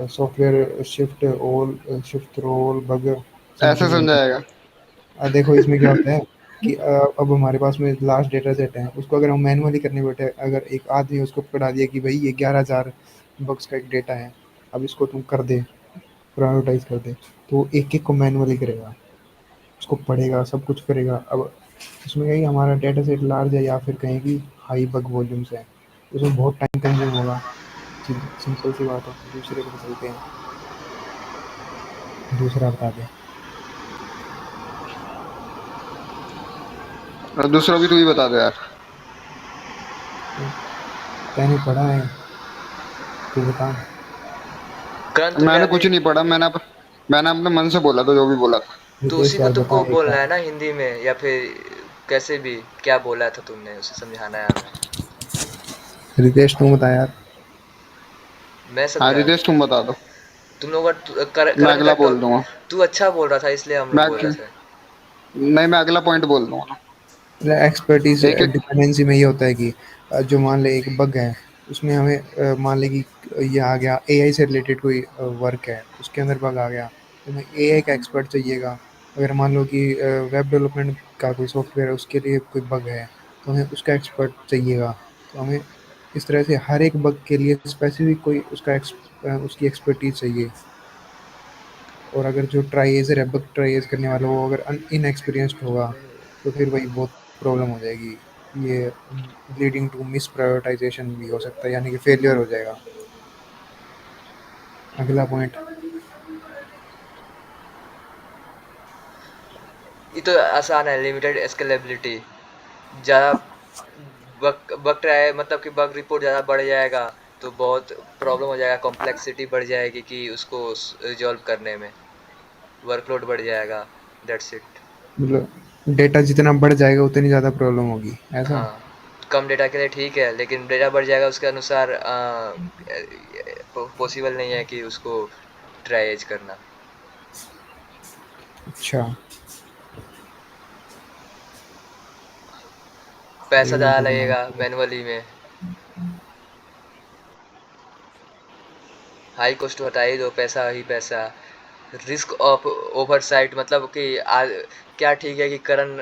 Software shift throw all bug ऐसे something. समझाएगा? देखो इसमें क्या होता है कि अब हमारे पास में लास्ट डेटा सेट है, उसको अगर हम मैनुअली करने बैठे, अगर एक आदमी उसको पकड़ा दिया कि भाई ये 11,000 बक्स का एक डेटा है, अब इसको तुम कर दे, प्रायोरिटाइज कर दे, तो एक एक को मैनुअली करेगा, उसको पढ़ेगा, सब कुछ करेगा। अब इसमें कहीं हमारा डेटा सेट लार्ज है या फिर कहीं की हाई बग वॉल्यूम्स है, उसमें बहुत टाइम कंज्यूम होगा। सिंपल सी बात है। दूसरे पे चलते हैं, दूसरा बता दें। और दूसरा भी तू ही बता दे यार। मैंने पढ़ा है, तू बता। करण तुमने मैंने अभी, कुछ नहीं पढ़ा, मैंने अपने मन से बोला था जो भी बोला था। तो उसी रितेश को यार बता तुमको एक बोलना बार। है ना हिंदी में, या फिर कैसे भी क्या बोला था तुमने उसे समझाना है हमें। रितेश तू बता यार। मैं हाँ समझा, रितेश तुम बता दो। तुम लोग मैं करण का अगला बोल दूंगा। तू अच्छा बोल रहा था इसलिए हम लोग मैं बोल रहे थे। नहीं, मैं अगला पॉइंट बोल दूंगा ना। एक्सपर्टीज एक एक। डिपेंडेंसी में ये होता है कि जो मान ले एक बग है, उसमें हमें मान ले कि ये आ गया एआई से रिलेटेड कोई वर्क है, उसके अंदर बग आ गया, तो हमें एआई का एक्सपर्ट चाहिएगा। अगर मान लो कि वेब डेवलपमेंट का कोई सॉफ्टवेयर है, उसके लिए कोई बग है, तो हमें उसका एक्सपर्ट चाहिएगा। तो हमें इस तरह से हर एक बग के लिए स्पेसिफिक कोई उसकी एक्सपर्टीज चाहिए। और अगर जो ट्राइएजर है, बग ट्राइएज करने वाला, वो अगर इनएक्सपीरियंस्ड होगा, तो फिर वही बहुत प्रॉब्लम हो जाएगी। ये लीडिंग टू मिस प्रायोरिटाइजेशन भी हो सकता है, यानी कि फेलियर हो जाएगा। अगला पॉइंट। ये तो आसान है, लिमिटेड स्केलेबिलिटी। ज़्यादा बग बग ट्राई मतलब कि बग रिपोर्ट ज़्यादा बढ़ जाएगा तो बहुत प्रॉब्लम हो जाएगा, कॉम्प्लेक्सिटी बढ़ जाएगी कि उसको रिजॉल्व करने में वर्कलोड बढ़ जाएगा। That's it. मतलब डेटा जितना बढ़ जाएगा उतनी ज़्यादा प्रॉब्लम होगी, ऐसा। हाँ, कम डेटा के लिए ठीक है, लेकिन डेटा बढ़ जाएगा उसके अनुसार पॉसिबल नहीं है कि उसको ट्राई करना। अच्छा। पैसा एक ज़्यादा मिनट रुकना लगेगा मुझे। मैनुअली में। हाई कॉस्ट हटा ही दो, पैसा ही पैसा। रिस्क ऑफ ओवरसाइट मतलब कि क्या ठीक है कि करण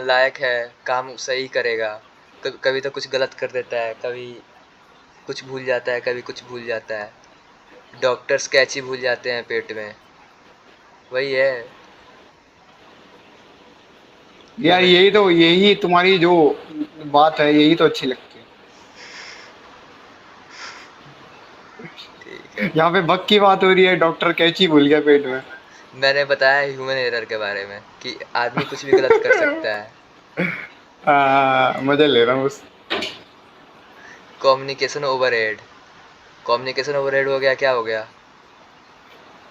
लायक है, काम सही करेगा, कभी तो कुछ गलत कर देता है, कभी कुछ भूल जाता है, कभी कुछ भूल जाता है। डॉक्टर्स कैची भूल जाते हैं पेट में। वही है कि यार हमें। यही तुम्हारी जो बात है, यही तो अच्छी लगती ठीक है, है। यहाँ पे बग की बात हो रही है, डॉक्टर कैची भूल गया पेट में। मैंने बताया ह्यूमन एरर के बारे में कि आदमी कुछ भी गलत कर सकता है। मजा ले रहा हूँ बस। कम्युनिकेशन ओवरहेड, कम्युनिकेशन ओवरहेड हो गया, क्या हो गया?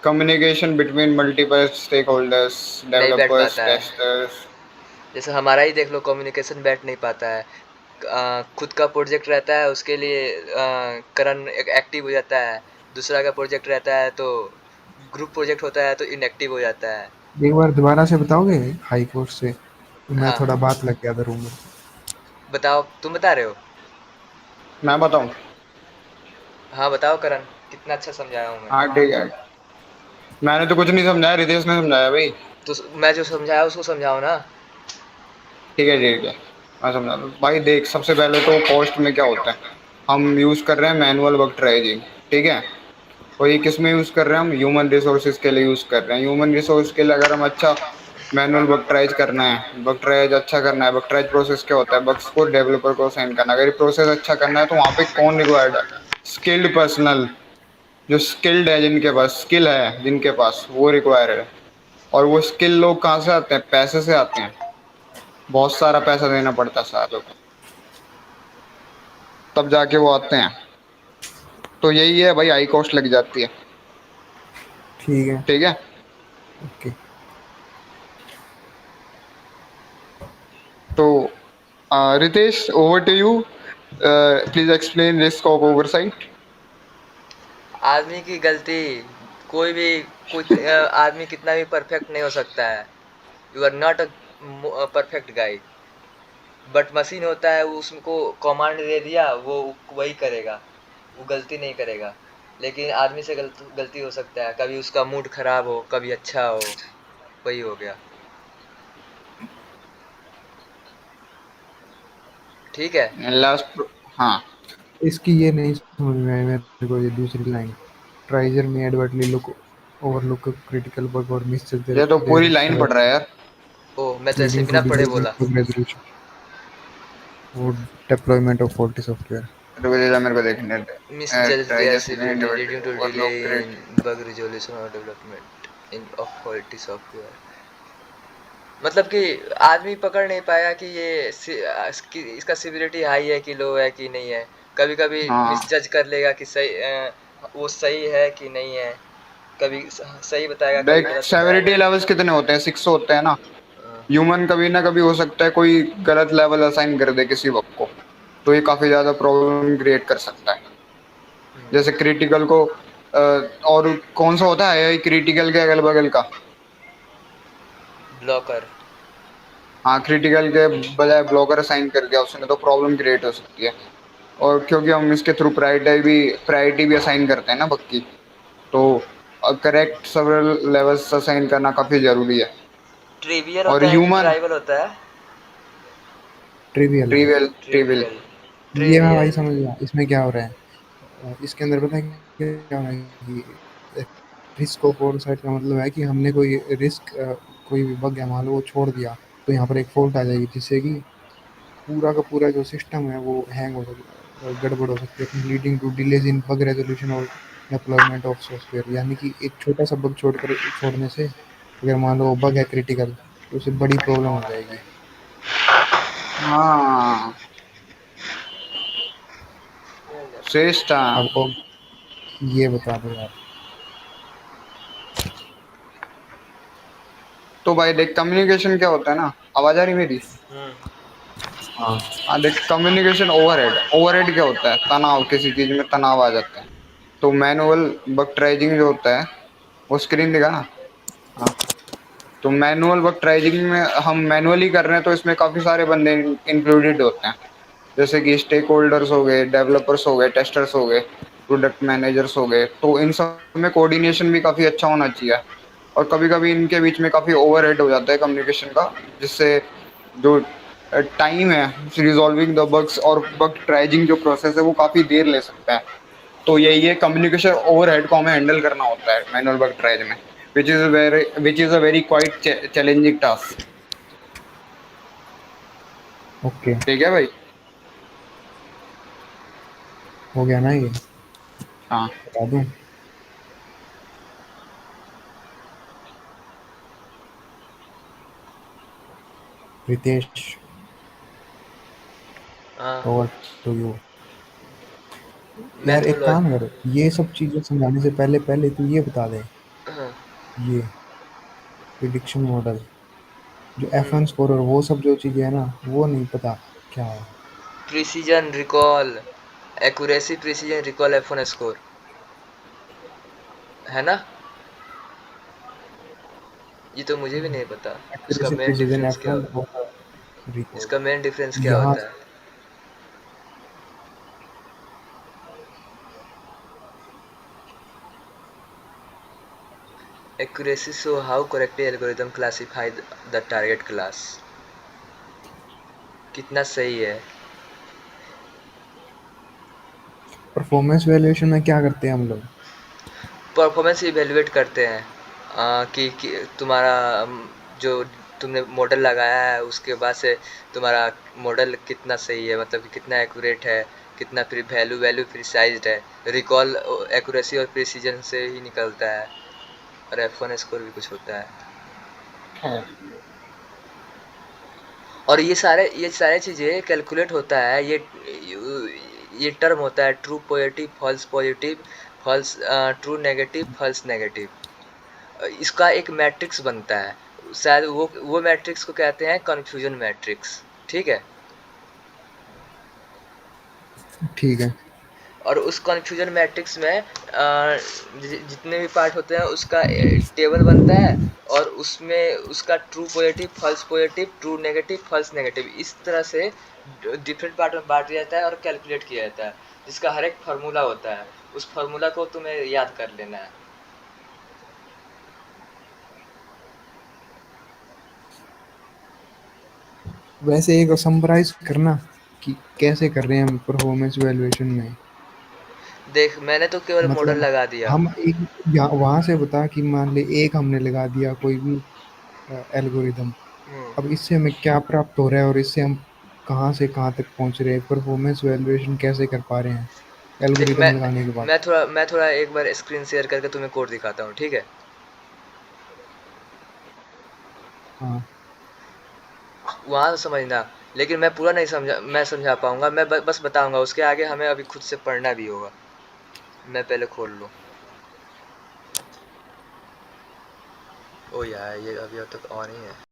Communication between multiple stakeholders, नहीं बैठ डेवलपर्स, पाता है। टेस्टर्स। जैसे हमारा ही देख लो, कम्युनिकेशन बैठ नहीं पाता है। खुद का प्रोजेक्ट रहता है उसके लिए करण एक्टिव हो जाता है, दूसरा का प्रोजेक्ट रहता है तो ग्रुप प्रोजेक्ट होता है तो इनएक्टिव हो जाता है। एक बार दोबारा से बताओगे हाई कोर्ट से? मैं हाँ, थोड़ा बात लग गया था रूम में। बताओ, तुम बता रहे हो। मैं बताऊँ? हाँ बताओ करण, कितना अच्छा समझाया हूँ मैं। हाँ ठीक है। मैंने तो कुछ नहीं समझाया, रितेश ने समझाया भाई। तो मैं जो समझाया उसको समझाओ ना। ठीक है ठीक है। मैं समझा दूँ भाई। देख, सबसे पहले तो कॉस्ट में क्या होता है, हम यूज़ कर रहे हैं मैनुअल वर्क ट्राइजिंग। ठीक है। और ये किस में यूज़ कर रहे हैं हम? ह्यूमन रिसोर्सेज के लिए यूज़ कर रहे हैं। ह्यूमन रिसोर्स के लिए अगर हम अच्छा मैनुअल वर्क ट्राइज करना है, वर्क ट्राइज अच्छा करना है, वर्क ट्राइज प्रोसेस क्या होता है, बग्स को डेवलपर को असाइन करना। अगर ये प्रोसेस अच्छा करना है तो वहाँ पे कौन रिक्वायर्ड है? स्किल्ड पर्सनल, जो स्किल्ड है, जिनके पास स्किल है, जिनके पास वो रिक्वायर्ड है। और वो स्किल लोग कहाँ से आते हैं? पैसे से आते हैं। बहुत सारा पैसा देना पड़ता है सालों को, तब जाके वो आते हैं। तो यही है भाई, हाई कॉस्ट लग जाती है। ठीक है। ठीक है। ओके। तो Ritesh, over to you. Please explain risk of oversight. आदमी की गलती, कोई भी, कुछ आदमी कितना भी परफेक्ट नहीं हो सकता है। You are not a perfect guy, but machine होता है, वो उसको कमांड दे दिया वो वही करेगा, वो गलती नहीं करेगा। लेकिन आदमी से गलती हो सकता है, कभी उसका मूड खराब हो, कभी अच्छा हो, वही हो गया। ठीक है। लास्ट। हाँ, इसकी ये नहीं समझ में आई मेरे को, ये दूसरी लाइन, ट्राइजर में एडवर्टली लुक ओवरलुक क्रिटिकल बग और मिस्टर ये तो पूरी लाइन देयर पढ़ रहा है यार। ओ, मैं तो ऐसे लीडिंग टू बिना पढ़े डिलेज इन बोला। बग रेजोल्यूशन और डिप्लॉयमेंट ऑफ फॉल्टी सॉफ्टवेयर। रुको जरा, मेरे को देखने दे। Misjudge their ट्राइजर्स में severity, leading to overlock delay create. in bug resolution or development in of faulty software। मतलब कि आदमी पकड़ नहीं पाया कि इसका सिविलिटी हाई है कि लो है कि नहीं है। कभी कभी हाँ मिसजज कर लेगा कि सही वो सही है कि नहीं है। कभी सही बताएगा, कभी देख, गलत सेवेरिटी बताएगा। लेवल्स कितने होते हैं? 6 होते हैं ना। अ, ह्यूमन कभी ना कभी हो सकता है कोई गलत लेवल असाइन कर दे किसी बग को, तो ये काफी ज्यादा प्रॉब्लम क्रिएट कर सकता है। जैसे क्रिटिकल को और कौन सा होता है क्रिटिकल के अगल बगल का? ब्लॉकर। हाँ, क्रिटिकल के बजाय ब्लॉकर असाइन कर दिया उसने, तो प्रॉब्लम क्रिएट हो सकती है। और क्योंकि हम इसके थ्रू प्रायोरिटी भी असाइन करते हैं ना बग की, तो करेक्ट सेवरल लेवल्स असाइन करना काफी जरूरी है। ट्रिवियल और होता है कि ह्यूमन ट्राइबल होता है? ट्रिवियल। ट्रिवियल ट्रिविल। ट्रिवियल। ये मैं भाई ट्रिवियल। समझ गया इसमें क्या हो रहा है। इसके अंदर पता है क्या हो रहा है कि रिस्क ऑफ ओवरसाइट का मतलब है कि हमने कोई रिस्क, कोई भी बग है मान लो वो छोड़ दिया, तो यहाँ पर एक फॉल्ट आ जाएगी जिससे कि पूरा का पूरा जो सिस्टम है वो हैंग हो सकता है, गड़बड़ हो सकती है, leading to delays in bug resolution और डिप्लॉयमेंट ऑफ सॉफ्टवेयर। यानी कि एक छोटा सा बग छोड़ने से अगर मान लो बग है क्रिटिकल, तो उससे बड़ी प्रॉब्लम हो जाएगी। हाँ, श्रेष्ठ। अब ये बता दो यार। तो भाई देख, कम्युनिकेशन क्या होता है ना। आवाज आ रही मेरी? हम्म। हाँ। हाँ देख, कम्युनिकेशन ओवरहेड। ओवरहेड क्या होता है? तनाव, किसी चीज में तनाव आ जाता है। तो मैनुअल बग ट्रेजिंग जो होता है, वो स्क्रीन दिखा ना। हाँ, तो मैनुअल बग ट्रेजिंग में हम मैनुअली कर रहे हैं, तो इसमें काफी सारे बंदे इंक्लूडेड होते हैं। जैसे कि स्टेक होल्डर्स हो गए, डेवलपर्स हो गए, टेस्टर्स हो गए, प्रोडक्ट मैनेजर्स हो गए। तो इन सब में कोऑर्डिनेशन भी काफी अच्छा होना चाहिए। और कभी कभी इनके बीच में काफी ओवरहेड हो जाता है कम्युनिकेशन का, जिससे जो टाइम है रिजॉल्विंग द बग्स और बग ट्राइजिंग जो प्रोसेस है वो काफी देर ले सकता है। तो यही है, कम्युनिकेशन ओवरहेड को हमें हैंडल करना होता है मैनुअल बग ट्राइज में, which is a very quite challenging task. Okay. ठीक है भाई। हो गया ना ये? हाँ। बता दूं? रितेश, हाँ। Over to you. यार एक मैथोलॉजी। काम कर, ये सब चीजें समझाने से पहले पहले तू ये बता दे, हाँ। ये प्रिडिक्शन मॉडल, जो एफ हम्म। वन स्कोर और वो सब जो चीजें है ना, वो नहीं पता क्या है। Precision recall, accuracy, precision recall, F1 score, है ना? ये तो मुझे भी नहीं पता। इसका accuracy main precision difference F क्या वन होता और है? रिकॉर्ड। इसका मेन डिफरेंस क्या यहाँ होता है? Accuracy show how correctly algorithm classify the target class. कितना सही है। परफॉर्मेंस वैल्यूएशन में क्या करते हैं हम लोग? परफॉर्मेंस इवेलुएट करते हैं, कि तुम्हारा जो तुमने मॉडल लगाया है उसके बाद से तुम्हारा मॉडल कितना सही है, मतलब कि कितना एक्यूरेट है, कितना वैल्यू वैल्यू प्रिसाइज्ड है। रिकॉल एक्यूरेसी और प्रिसीजन से ही निकलता है। और F1 स्कोर भी कुछ होता है। और ये सारे चीज़ें कैलकुलेट होता है। ये टर्म होता है true positive, false true negative, false negative. इसका एक मैट्रिक्स बनता है। शायद वो मैट्रिक्स को कहते हैं कन्फ्यूजन मैट्रिक्स। ठीक है। ठीक है। और उस कन्फ्यूजन मैट्रिक्स में जितने भी पार्ट होते हैं उसका टेबल बनता है। और उसमें उसका true positive, false positive, true negative, false negative, इस तरह से डिफरेंट पार्ट में बांट दिया जाता है और कैलकुलेट किया जाता है, जिसका हर एक फार्मूला होता है। उस फ़ॉर्मूला को तुम्हें याद कर लेना है। वैसे एक समराइज़ करना कि कैसे कर रहे हैं हम परफॉर्मेंस इवैल्यूएशन में? देख, मैंने तो केवल मॉडल मतलब लगा दिया। हम एक यहाँ वहाँ से बता कि मान ले एक हमने लगा दिया कोई भी एल्गोरिदम। हुँ। अब इससे हमें क्या प्राप्त हो रहा है और इससे हम कहाँ से कहाँ तक पहुँच रहे हैं? परफॉर्मेंस इवैल्यूएशन कैसे कर पा रहे हैं देख, एल्गोरिदम लगाने के बाद? मैं थोड़ा एक बार स्क्रीन शेयर करके तुम्हें कोड दिखाता हूँ, ठीक है? हाँ। वहाँ से समझना, लेकिन मैं पूरा नहीं समझा पाऊँगा, मैं बस बताऊँगा, उसके आगे हमें अभी खुद से पढ़ना भी होगा। मैं पहले खोल लूँ। ओह यार! ये अभी तक ऑन ही है।